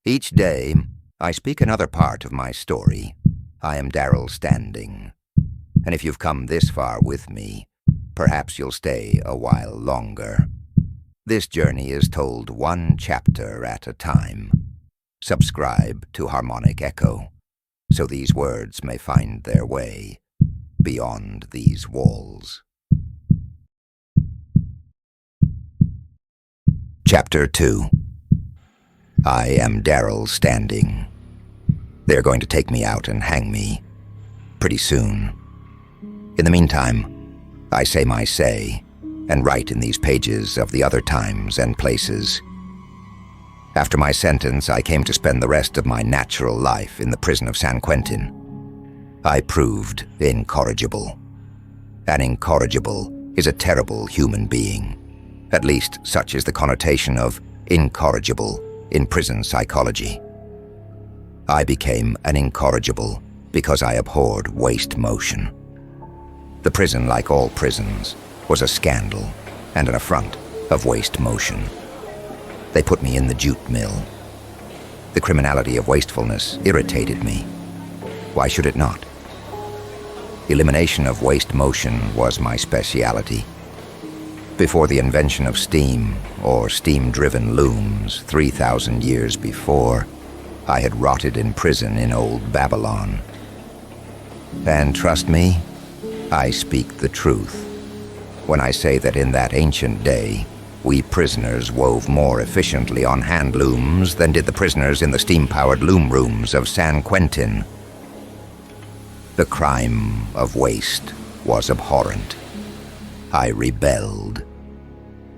Each day, I speak another part of my story. I am Darrell Standing, and if you've come this far with me, perhaps you'll stay a while longer. This journey is told one chapter at a time. Subscribe to Harmonic Echo, so these words may find their way beyond these walls. Chapter 2. I am Darrell Standing. They're going to take me out and hang me pretty soon. In the meantime, I say my say and write in these pages of the other times and places. After my sentence, I came to spend the rest of my natural life in the prison of San Quentin. I proved incorrigible. An incorrigible is a terrible human being. At least such is the connotation of incorrigible in prison psychology. I became an incorrigible because I abhorred waste motion. The prison, like all prisons, was a scandal and an affront of waste motion. They put me in the jute mill. The criminality of wastefulness irritated me. Why should it not? Elimination of waste motion was my speciality. Before the invention of steam, or steam-driven looms 3,000 years before, I had rotted in prison in old Babylon. And trust me, I speak the truth when I say that in that ancient day, we prisoners wove more efficiently on hand looms than did the prisoners in the steam-powered loom rooms of San Quentin. The crime of waste was abhorrent. I rebelled.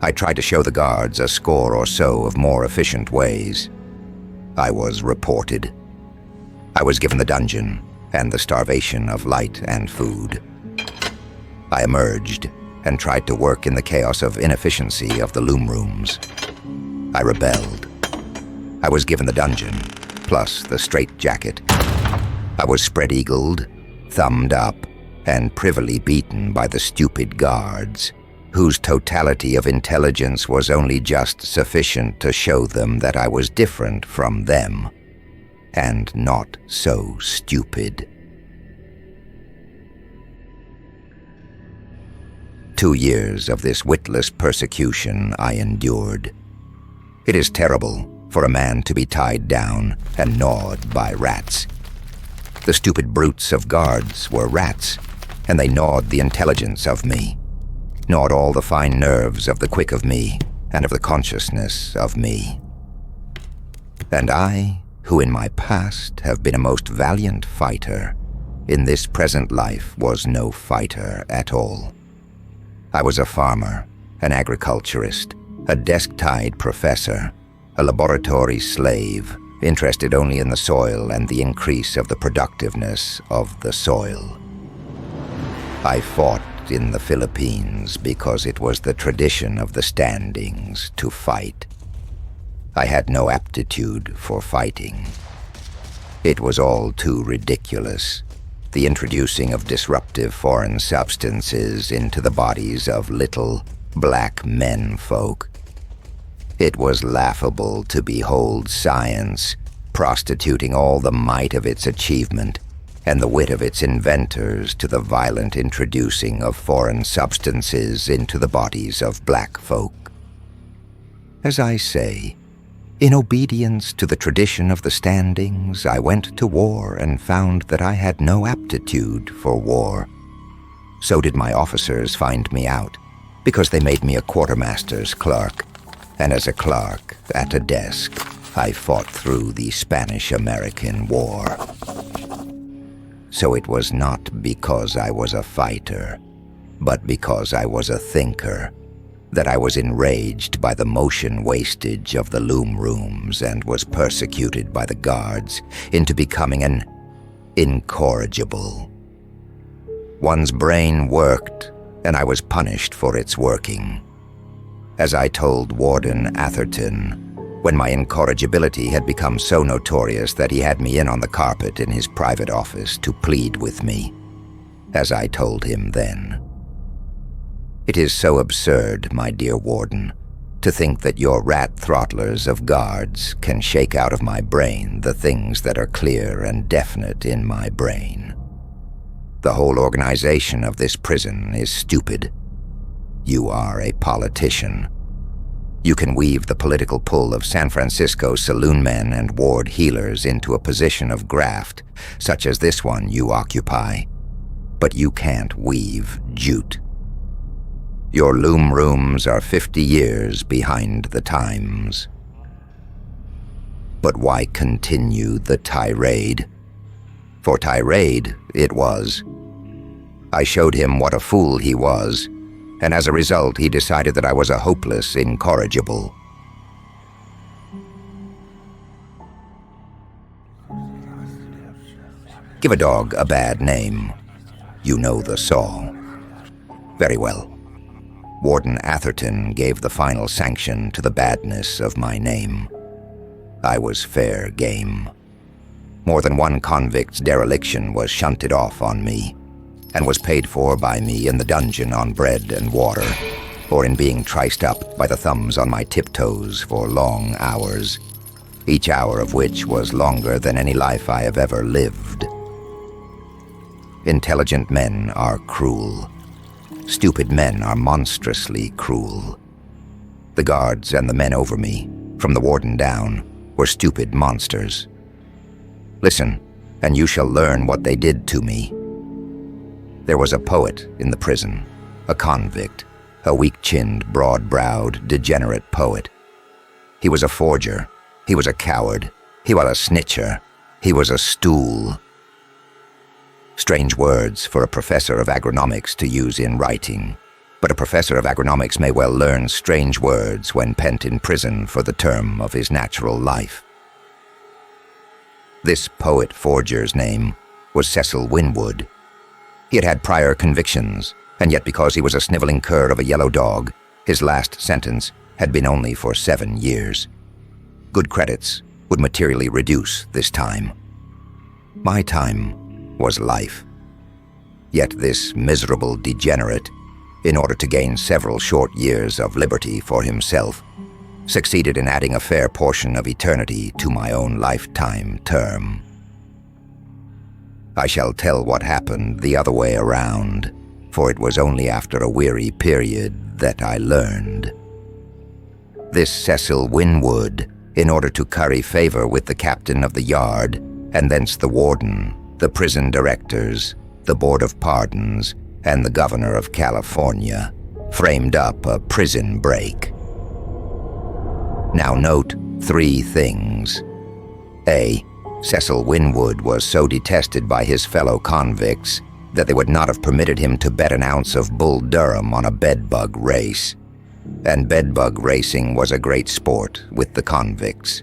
I tried to show the guards a score or so of more efficient ways. I was reported. I was given the dungeon and the starvation of light and food. I emerged and tried to work in the chaos of inefficiency of the loom rooms. I rebelled. I was given the dungeon, plus the straitjacket. I was spread-eagled, thumbed up, and privily beaten by the stupid guards, whose totality of intelligence was only just sufficient to show them that I was different from them, and not so stupid. 2 years of this witless persecution I endured. It is terrible for a man to be tied down and gnawed by rats. The stupid brutes of guards were rats, and they gnawed the intelligence of me, gnawed all the fine nerves of the quick of me and of the consciousness of me. And I, who in my past have been a most valiant fighter, in this present life was no fighter at all. I was a farmer, an agriculturist, a desk-tied professor, a laboratory slave, interested only in the soil and the increase of the productiveness of the soil. I fought in the Philippines because it was the tradition of the Standings to fight. I had no aptitude for fighting. It was all too ridiculous, the introducing of disruptive foreign substances into the bodies of little black men folk. It was laughable to behold science prostituting all the might of its achievement and the wit of its inventors to the violent introducing of foreign substances into the bodies of black folk. As I say, in obedience to the tradition of the Standings, I went to war and found that I had no aptitude for war. So did my officers find me out, because they made me a quartermaster's clerk, and as a clerk at a desk, I fought through the Spanish-American War. So it was not because I was a fighter, but because I was a thinker, that I was enraged by the motion wastage of the loom rooms and was persecuted by the guards into becoming an incorrigible. One's brain worked, and I was punished for its working. As I told Warden Atherton, when my incorrigibility had become so notorious that he had me in on the carpet in his private office to plead with me, as I told him then. It is so absurd, my dear Warden, To think that your rat throttlers of guards can shake out of my brain the things that are clear and definite in my brain. The whole organization of this prison is stupid. You are a politician. You can weave the political pull of San Francisco saloon men and ward healers into a position of graft, such as this one you occupy. But you can't weave jute. Your loom rooms are 50 years behind the times. But why continue the tirade? For tirade it was. I showed him what a fool he was, and as a result he decided that I was a hopeless incorrigible. Give a dog a bad name. You know the saw. Very well. Warden Atherton gave the final sanction to the badness of my name. I was fair game. More than one convict's dereliction was shunted off on me, and was paid for by me in the dungeon on bread and water, or in being triced up by the thumbs on my tiptoes for long hours, each hour of which was longer than any life I have ever lived. Intelligent men are cruel. Stupid men are monstrously cruel. The guards and the men over me, from the warden down, were stupid monsters. Listen, and you shall learn what they did to me. There was a poet in the prison, a convict, a weak-chinned, broad-browed, degenerate poet. He was a forger, he was a coward, he was a snitcher, he was a stool. Strange words for a professor of agronomics to use in writing, but a professor of agronomics may well learn strange words when pent in prison for the term of his natural life. This poet forger's name was Cecil Winwood. He had had prior convictions, and yet because he was a sniveling cur of a yellow dog, his last sentence had been only for 7 years. Good credits would materially reduce this time. My time was life. Yet this miserable degenerate, in order to gain several short years of liberty for himself, succeeded in adding a fair portion of eternity to my own lifetime term. I shall tell what happened the other way around, for it was only after a weary period that I learned. This Cecil Winwood, in order to curry favor with the captain of the yard, and thence the warden, the prison directors, the Board of Pardons, and the Governor of California, framed up a prison break. Now note 3 things. A. Cecil Winwood was so detested by his fellow convicts that they would not have permitted him to bet an ounce of Bull Durham on a bedbug race. And bedbug racing was a great sport with the convicts.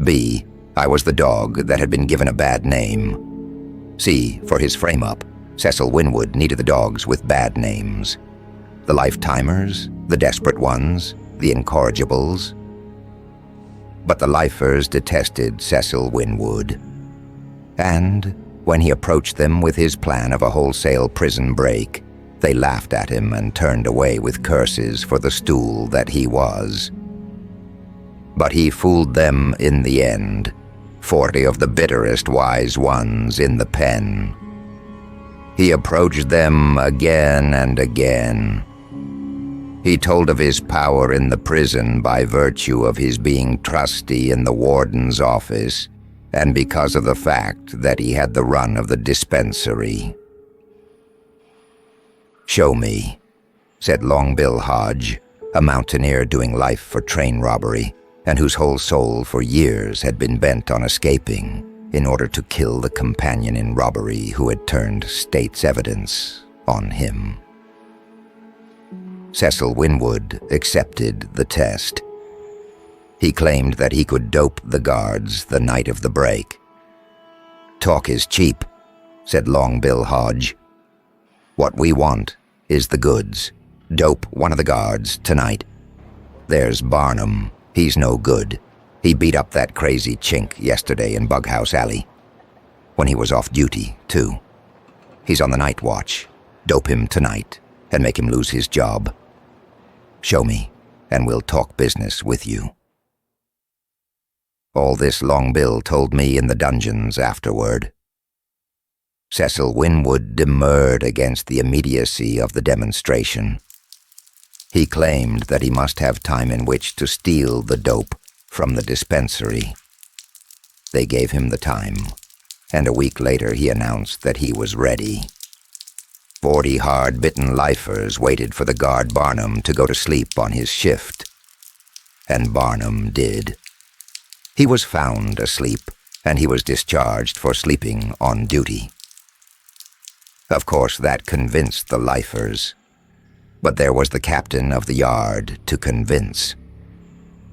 B. I was the dog that had been given a bad name. C. For his frame-up, Cecil Winwood needed the dogs with bad names. The lifetimers, the desperate ones, the incorrigibles. But the lifers detested Cecil Winwood. And when he approached them with his plan of a wholesale prison break, they laughed at him and turned away with curses for the stool that he was. But he fooled them in the end, 40 of the bitterest wise ones in the pen. He approached them again and again. He told of his power in the prison by virtue of his being trustee in the warden's office, and because of the fact that he had the run of the dispensary. "Show me," said Long Bill Hodge, a mountaineer doing life for train robbery, and whose whole soul for years had been bent on escaping in order to kill the companion in robbery who had turned state's evidence on him. Cecil Winwood accepted the test. He claimed that he could dope the guards the night of the break. "Talk is cheap," said Long Bill Hodge. "What we want is the goods. Dope one of the guards tonight. There's Barnum. He's no good. He beat up that crazy chink yesterday in Bughouse Alley. When he was off duty, too. He's on the night watch. Dope him tonight and make him lose his job. Show me, and will talk business with you. All this Long Bill told me in the dungeons afterward. Cecil Winwood demurred against the immediacy of the demonstration. He claimed that he must have time in which to steal the dope from the dispensary. They gave him the time, and a week later he announced that he was ready. 40 hard-bitten lifers waited for the guard Barnum to go to sleep on his shift. And Barnum did. He was found asleep, and he was discharged for sleeping on duty. Of course, that convinced the lifers. But there was the captain of the yard to convince.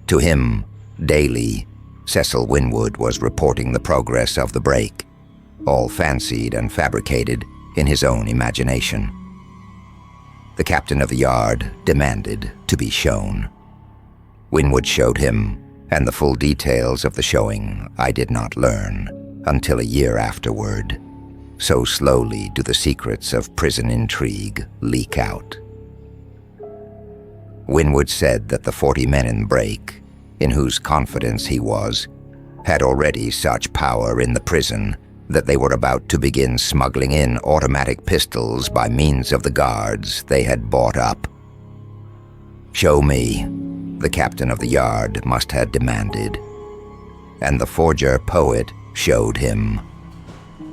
To him, daily, Cecil Winwood was reporting the progress of the break, all fancied and fabricated in his own imagination. The captain of the yard demanded to be shown. Winwood showed him, and the full details of the showing I did not learn until a year afterward. So slowly do the secrets of prison intrigue leak out. Winwood said that the 40 men in break, in whose confidence he was, had already such power in the prison that they were about to begin smuggling in automatic pistols by means of the guards they had bought up. "Show me," the captain of the yard must have demanded. And the forger poet showed him.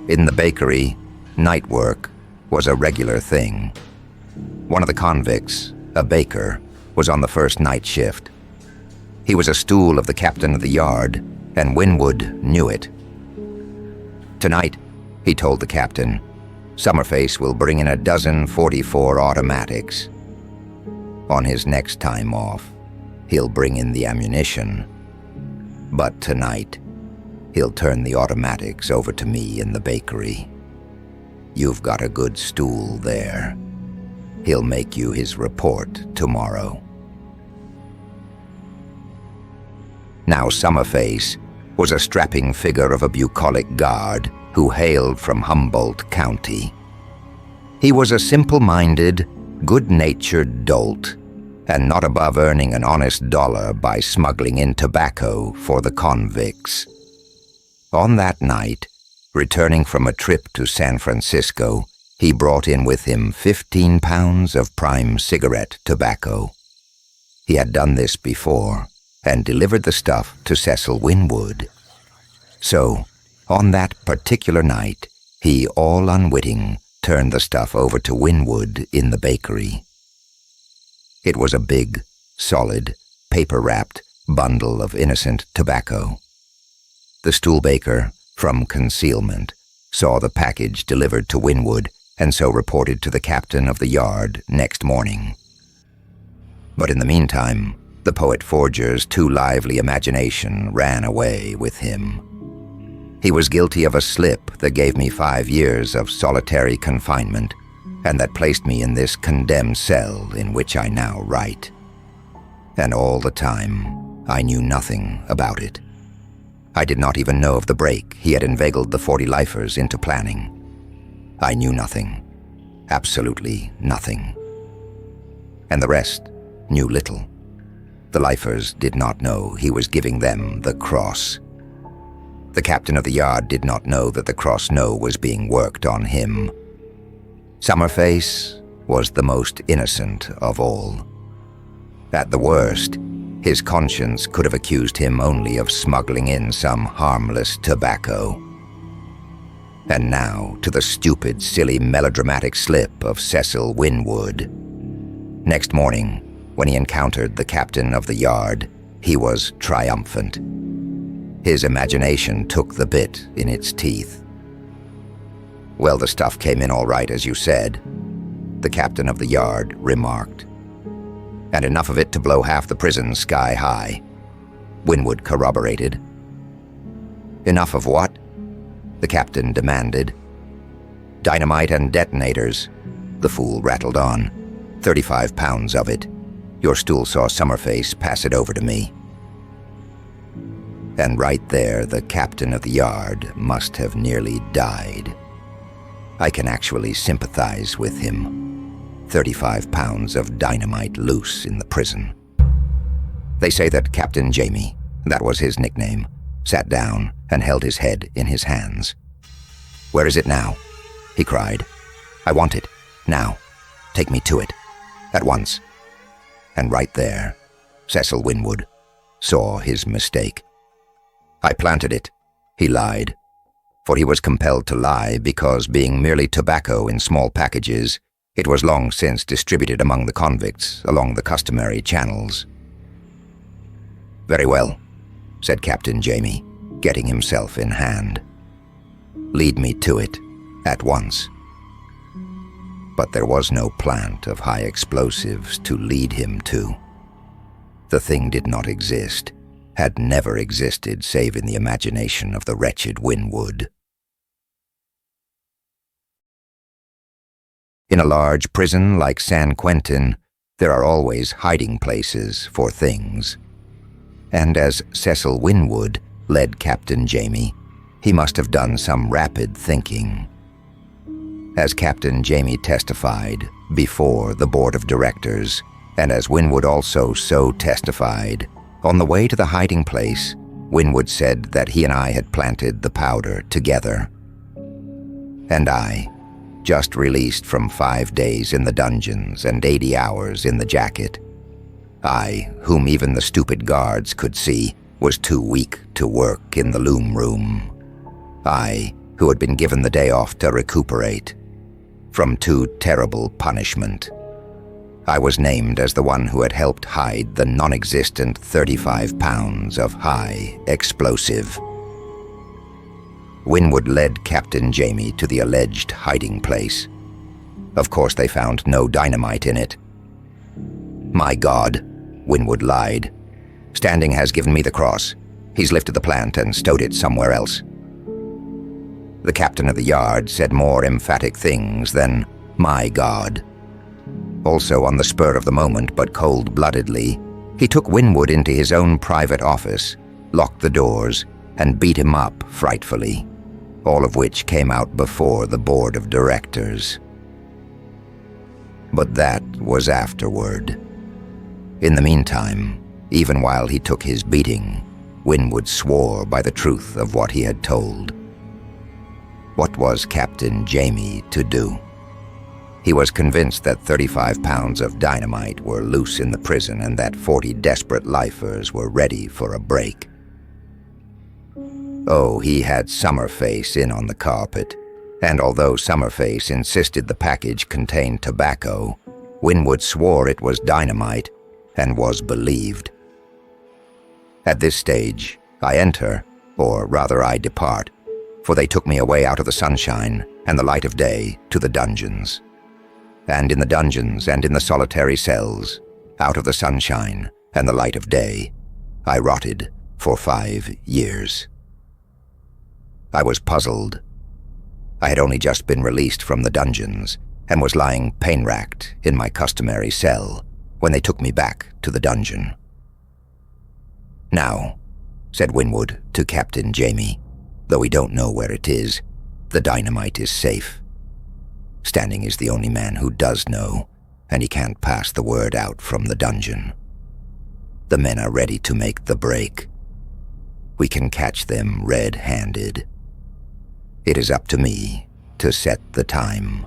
In the bakery, night work was a regular thing. One of the convicts, a baker, was on the first night shift. He was a stool of the captain of the yard, and Winwood knew it. "Tonight," he told the captain, "Summerface will bring in a dozen 44 automatics. On his next time off, he'll bring in the ammunition. But tonight, he'll turn the automatics over to me in the bakery. You've got a good stool there. He'll make you his report tomorrow." Now Summerface was a strapping figure of a bucolic guard who hailed from Humboldt County. He was a simple-minded, good-natured dolt, and not above earning an honest dollar by smuggling in tobacco for the convicts. On that night, returning from a trip to San Francisco, he brought in with him 15 pounds of prime cigarette tobacco. He had done this before, and delivered the stuff to Cecil Winwood. So, on that particular night, he, all unwitting, turned the stuff over to Winwood in the bakery. It was a big, solid, paper-wrapped bundle of innocent tobacco. The stool baker, from concealment, saw the package delivered to Winwood and so reported to the captain of the yard next morning. But in the meantime, the poet forger's too lively imagination ran away with him. He was guilty of a slip that gave me 5 years of solitary confinement, and that placed me in this condemned cell in which I now write. And all the time, I knew nothing about it. I did not even know of the break he had inveigled the 40 lifers into planning. I knew nothing, absolutely nothing. And the rest knew little. The lifers did not know he was giving them the cross. The captain of the yard did not know that the cross was being worked on him. Summerface was the most innocent of all. At the worst, his conscience could have accused him only of smuggling in some harmless tobacco. And now to the stupid, silly, melodramatic slip of Cecil Winwood. Next morning, when he encountered the captain of the yard, he was triumphant. His imagination took the bit in its teeth. "Well, the stuff came in all right, as you said," the captain of the yard remarked. "And enough of it to blow half the prison sky high," Winwood corroborated. "Enough of what?" the captain demanded. "Dynamite and detonators," the fool rattled on. 35 pounds of it. Your stool saw Summerface pass it over to me." And right there, the captain of the yard must have nearly died. I can actually sympathize with him. 35 pounds of dynamite loose in the prison. They say that Captain Jamie, that was his nickname, sat down and held his head in his hands. "Where is it now?" he cried. "I want it, now. Take me to it, at once." And right there, Cecil Winwood saw his mistake. "I planted it," he lied, for he was compelled to lie because, being merely tobacco in small packages, it was long since distributed among the convicts along the customary channels. "Very well," said Captain Jamie, getting himself in hand. "Lead me to it, at once." But there was no plant of high explosives to lead him to. The thing did not exist, had never existed save in the imagination of the wretched Winwood. In a large prison like San Quentin, there are always hiding places for things. And as Cecil Winwood led Captain Jamie, he must have done some rapid thinking. As Captain Jamie testified before the board of directors, and as Winwood also so testified, on the way to the hiding place, Winwood said that he and I had planted the powder together. And I, just released from 5 days in the dungeons and 80 hours in the jacket, I, whom even the stupid guards could see, was too weak to work in the loom room. I, who had been given the day off to recuperate from too terrible punishment. I was named as the one who had helped hide the non-existent 35 pounds of high explosive. Winwood led Captain Jamie to the alleged hiding place. Of course, they found no dynamite in it. "My God," Winwood lied. "Standing has given me the cross. He's lifted the plant and stowed it somewhere else." The captain of the yard said more emphatic things than "my God." Also, on the spur of the moment, but cold-bloodedly, he took Winwood into his own private office, locked the doors, and beat him up frightfully, all of which came out before the board of directors. But that was afterward. In the meantime, even while he took his beating, Winwood swore by the truth of what he had told. What was Captain Jamie to do? He was convinced that 35 pounds of dynamite were loose in the prison and that 40 desperate lifers were ready for a break. Oh, he had Summerface in on the carpet, and although Summerface insisted the package contained tobacco, Winwood swore it was dynamite and was believed. At this stage, I enter, or rather I depart, for they took me away out of the sunshine and the light of day to the dungeons. And in the dungeons and in the solitary cells, out of the sunshine and the light of day, I rotted for 5 years. I was puzzled. I had only just been released from the dungeons and was lying pain-racked in my customary cell when they took me back to the dungeon. "Now," said Winwood to Captain Jamie, "though we don't know where it is, the dynamite is safe. Standing is the only man who does know, and he can't pass the word out from the dungeon. The men are ready to make the break. We can catch them red-handed. It is up to me to set the time.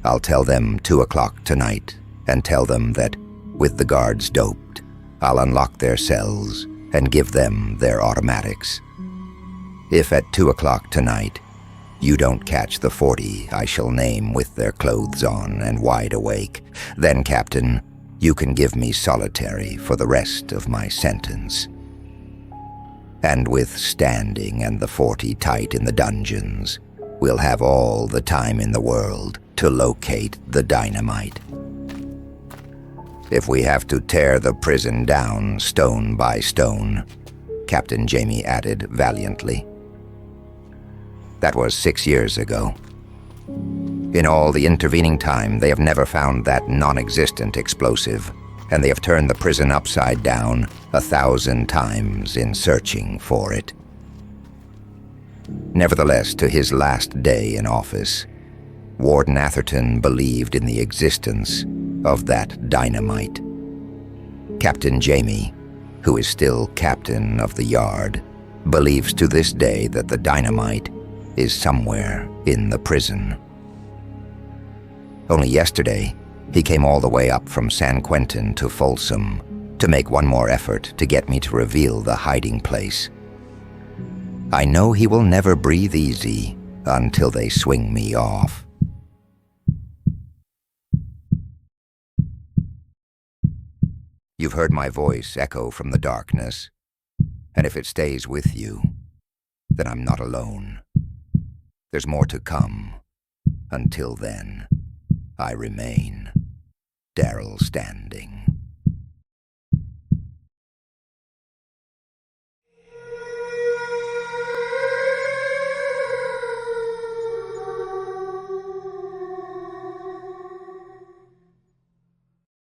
I'll tell them 2 o'clock tonight, and tell them that, with the guards doped, I'll unlock their cells and give them their automatics. If at 2 o'clock tonight you don't catch the 40 I shall name with their clothes on and wide awake, then, Captain, you can give me solitary for the rest of my sentence. And with Standing and the 40 tight in the dungeons, we'll have all the time in the world to locate the dynamite. If we have to tear the prison down stone by stone," Captain Jamie added valiantly. That was 6 years ago. In all the intervening time, they have never found that non-existent explosive, and they have turned the prison upside down 1,000 times in searching for it. Nevertheless, to his last day in office, Warden Atherton believed in the existence of that dynamite. Captain Jamie who is still captain of the yard, believes to this day that the dynamite is somewhere in the prison. Only yesterday, he came all the way up from San Quentin to Folsom to make one more effort to get me to reveal the hiding place. I know he will never breathe easy until they swing me off. You've heard my voice echo from the darkness, and if it stays with you, then I'm not alone. There's more to come. Until then, I remain Darrell Standing.